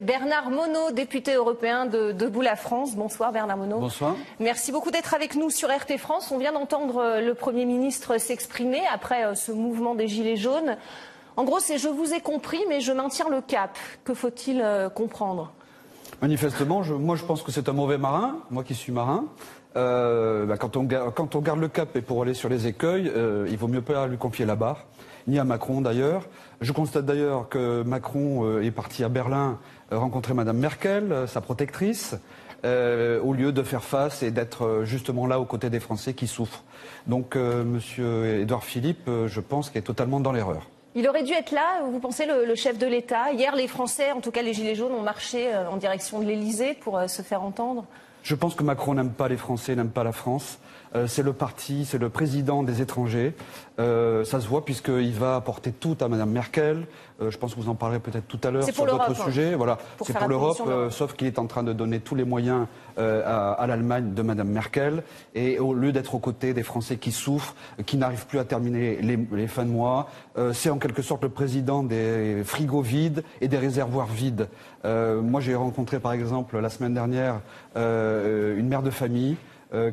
Bernard Monod, député européen de Debout la France. Bonsoir Bernard Monod. Bonsoir. Merci beaucoup d'être avec nous sur RT France. On vient d'entendre le Premier ministre s'exprimer après ce mouvement des Gilets jaunes. En gros, c'est « je vous ai compris, mais je maintiens le cap ». Que faut-il comprendre? Manifestement, moi je pense que c'est un mauvais marin, moi qui suis marin. Quand on garde le cap et pour aller sur les écueils, il vaut mieux pas lui confier la barre, ni à Macron d'ailleurs. Je constate d'ailleurs que Macron est parti à Berlin rencontrer Madame Merkel, sa protectrice, au lieu de faire face et d'être justement là aux côtés des Français qui souffrent. Donc Monsieur Édouard Philippe, je pense qu'il est totalement dans l'erreur. Il aurait dû être là, vous pensez, le chef de l'État? Hier, les Français, en tout cas les Gilets jaunes, ont marché en direction de l'Élysée pour se faire entendre. Je pense que Macron n'aime pas les Français, n'aime pas la France. C'est le parti, c'est le président des étrangers. Ça se voit puisqu'il va apporter tout à Madame Merkel. Je pense que vous en parlerez peut-être tout à l'heure sur d'autres sujets. Voilà, c'est pour l'Europe, sauf qu'il est en train de donner tous les moyens à l'Allemagne de Madame Merkel. Et au lieu d'être aux côtés des Français qui souffrent, qui n'arrivent plus à terminer les fins de mois, c'est en quelque sorte le président des frigos vides et des réservoirs vides. Moi, j'ai rencontré par exemple la semaine dernière une mère de famille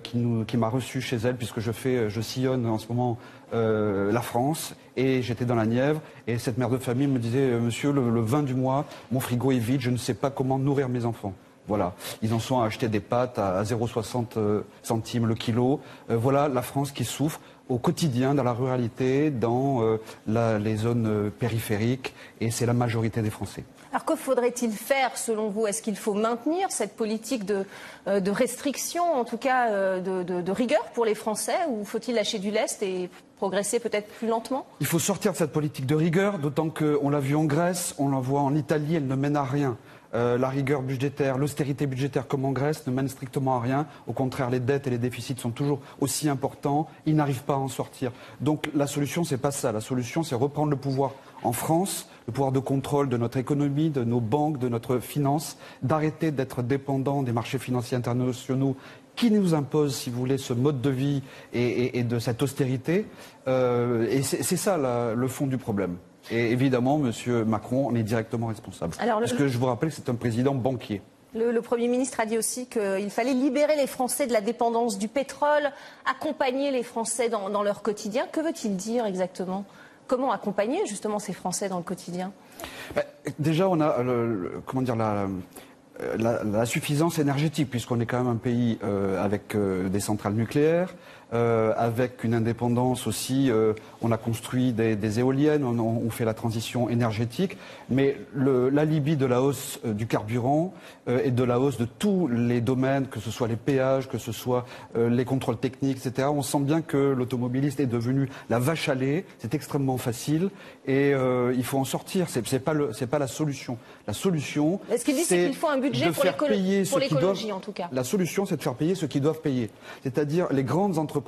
qui m'a reçu chez elle, puisque je sillonne en ce moment la France, et j'étais dans la Nièvre, et cette mère de famille me disait « Monsieur, le 20 du mois, mon frigo est vide, je ne sais pas comment nourrir mes enfants ». Voilà, ils en sont à acheter des pâtes à 0,60 centimes le kilo. Voilà la France qui souffre au quotidien, dans la ruralité, dans les zones périphériques, et c'est la majorité des Français. Alors que faudrait-il faire selon vous? Est-ce qu'il faut maintenir cette politique de restriction, en tout cas de rigueur pour les Français, ou faut-il lâcher du lest et progresser peut-être plus lentement? Il faut sortir de cette politique de rigueur, d'autant qu'on l'a vu en Grèce, on la voit en Italie, elle ne mène à rien. La rigueur budgétaire, l'austérité budgétaire comme en Grèce ne mène strictement à rien. Au contraire, les dettes et les déficits sont toujours aussi importants. Ils n'arrivent pas à en sortir. Donc la solution, c'est pas ça. La solution, c'est reprendre le pouvoir en France, le pouvoir de contrôle de notre économie, de nos banques, de notre finance, d'arrêter d'être dépendant des marchés financiers internationaux qui nous imposent, si vous voulez, ce mode de vie et de cette austérité. Et c'est ça le fond du problème. Et évidemment, M. Macron en est directement responsable. Parce que je vous rappelle que c'est un président banquier. Le Premier ministre a dit aussi qu'il fallait libérer les Français de la dépendance du pétrole, accompagner les Français dans leur quotidien. Que veut-il dire exactement? Comment accompagner justement ces Français dans le quotidien? Déjà, on a la suffisance énergétique, puisqu'on est quand même un pays avec des centrales nucléaires, avec une indépendance aussi. On a construit des éoliennes, on fait la transition énergétique, mais l'alibi de la hausse du carburant et de la hausse de tous les domaines, que ce soit les péages, que ce soit les contrôles techniques, etc. On sent bien que l'automobiliste est devenu la vache à lait. C'est extrêmement facile et il faut en sortir. C'est pas la solution. La solution, est-ce qu'il dit qu'il faut un budget pour l'écologie en tout cas? La solution, c'est de faire payer ceux qui doivent payer, c'est-à-dire les grandes entreprises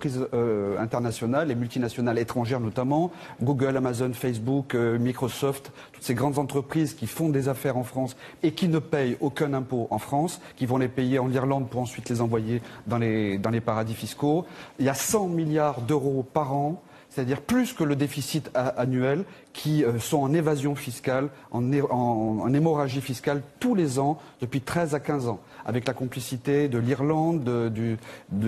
internationales, les multinationales étrangères notamment, Google, Amazon, Facebook, Microsoft, toutes ces grandes entreprises qui font des affaires en France et qui ne payent aucun impôt en France, qui vont les payer en Irlande pour ensuite les envoyer dans les paradis fiscaux. Il y a 100 milliards d'euros par an, c'est-à-dire plus que le déficit annuel, qui sont en évasion fiscale, en hémorragie fiscale tous les ans depuis 13 à 15 ans, avec la complicité de l'Irlande, de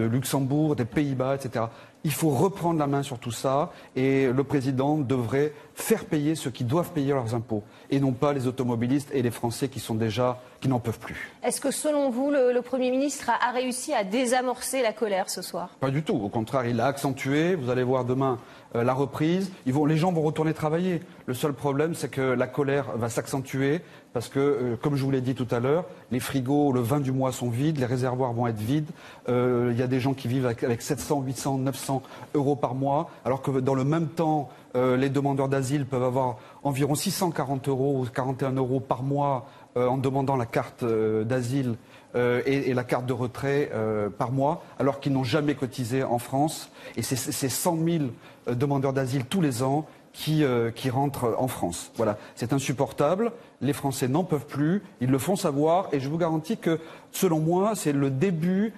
Luxembourg, des Pays-Bas, etc. Il faut reprendre la main sur tout ça et le président devrait faire payer ceux qui doivent payer leurs impôts et non pas les automobilistes et les Français qui n'en peuvent plus. Est-ce que selon vous, le Premier ministre a réussi à désamorcer la colère ce soir? Pas du tout. Au contraire, il l'a accentué. Vous allez voir demain la reprise. Les gens vont retourner travailler. Le seul problème, c'est que la colère va s'accentuer parce que, comme je vous l'ai dit tout à l'heure, les frigos, le 20 du mois sont vides, les réservoirs vont être vides. Il y a des gens qui vivent avec 700, 800, 900 euros par mois, alors que dans le même temps, les demandeurs d'asile peuvent avoir environ 640 euros ou 41 euros par mois en demandant la carte d'asile et la carte de retrait par mois, alors qu'ils n'ont jamais cotisé en France. Et c'est 100 000 demandeurs d'asile tous les ans qui rentrent en France. Voilà, c'est insupportable. Les Français n'en peuvent plus. Ils le font savoir. Et je vous garantis que, selon moi, c'est le début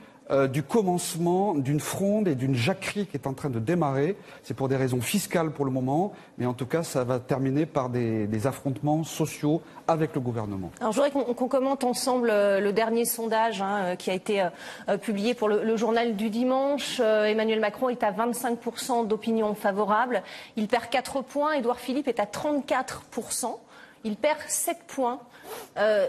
du commencement d'une fronde et d'une jacquerie qui est en train de démarrer. C'est pour des raisons fiscales pour le moment, mais en tout cas, ça va terminer par des affrontements sociaux avec le gouvernement. Alors, je voudrais qu'on commente ensemble le dernier sondage qui a été publié pour le journal du dimanche. Emmanuel Macron est à 25% d'opinion favorable. Il perd 4 points. Édouard Philippe est à 34%. Il perd 7 points.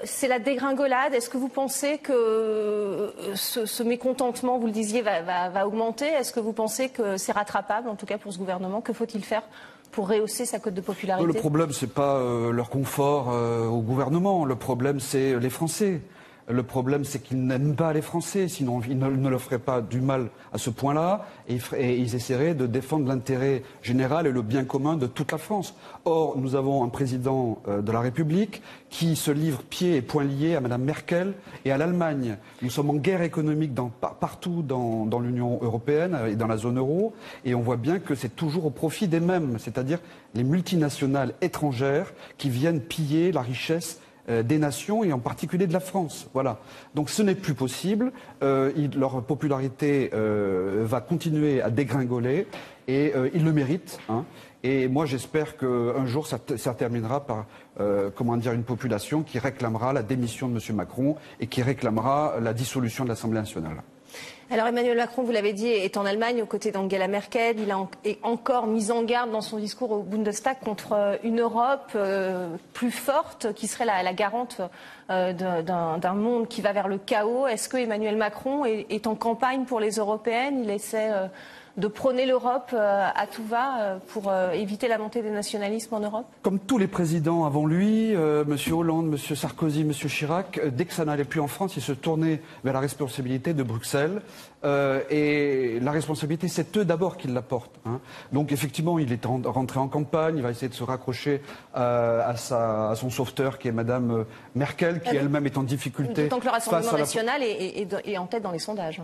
C'est la dégringolade. Est-ce que vous pensez que ce mécontentement, vous le disiez, va augmenter? Est-ce que vous pensez que c'est rattrapable, en tout cas pour ce gouvernement? Que faut-il faire pour rehausser sa cote de popularité? Le problème, ce n'est pas leur confort au gouvernement. Le problème, c'est les Français. Le problème, c'est qu'ils n'aiment pas les Français, sinon ils ne leur feraient pas du mal à ce point-là, et ils essaieraient de défendre l'intérêt général et le bien commun de toute la France. Or, nous avons un président de la République qui se livre pieds et poings liés à Mme Merkel et à l'Allemagne. Nous sommes en guerre économique partout dans l'Union européenne et dans la zone euro, et on voit bien que c'est toujours au profit des mêmes, c'est-à-dire les multinationales étrangères qui viennent piller la richesse des nations et en particulier de la France. Voilà. Donc ce n'est plus possible. Leur popularité va continuer à dégringoler et ils le méritent. Et moi j'espère qu'un jour ça terminera par une population qui réclamera la démission de M. Macron et qui réclamera la dissolution de l'Assemblée nationale. Alors Emmanuel Macron, vous l'avez dit, est en Allemagne aux côtés d'Angela Merkel. Il a encore mis en garde dans son discours au Bundestag contre une Europe plus forte qui serait la garante d'un monde qui va vers le chaos. Est-ce que Emmanuel Macron est en campagne pour les européennes? Il essaie de prôner l'Europe à tout va pour éviter la montée des nationalismes en Europe? Comme tous les présidents avant lui, M. Hollande, M. Sarkozy, M. Chirac, dès que ça n'allait plus en France, ils se tournaient vers la responsabilité de Bruxelles. Et la responsabilité, c'est eux d'abord qui la portent. Donc effectivement, il est rentré en campagne, il va essayer de se raccrocher à son sauveteur qui est Mme Merkel, qui elle-même est en difficulté. D'autant que le Rassemblement national est en tête dans les sondages.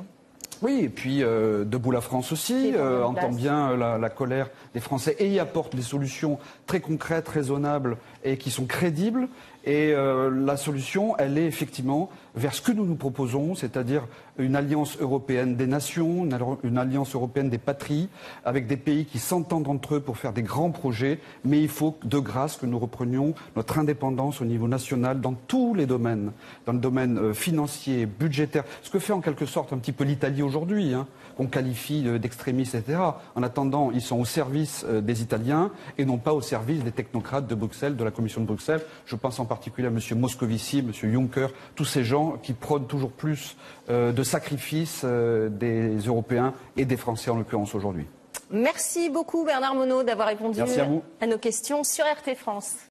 Oui, et puis Debout la France aussi entend bien la colère des Français et y apporte des solutions très concrètes, raisonnables et qui sont crédibles. Et la solution, elle est effectivement vers ce que nous nous proposons, c'est-à-dire une alliance européenne des nations, une alliance européenne des patries, avec des pays qui s'entendent entre eux pour faire des grands projets. Mais il faut de grâce que nous reprenions notre indépendance au niveau national dans tous les domaines, dans le domaine financier, budgétaire, ce que fait en quelque sorte un petit peu l'Italie aujourd'hui, qu'on qualifie d'extrémistes, etc. En attendant, ils sont au service des Italiens et non pas au service des technocrates de Bruxelles, de la Commission de Bruxelles. Je pense en particulier à M. Moscovici, M. Juncker, tous ces gens qui prônent toujours plus de sacrifices des Européens et des Français en l'occurrence aujourd'hui. Merci beaucoup Bernard Monod d'avoir répondu à nos questions sur RT France.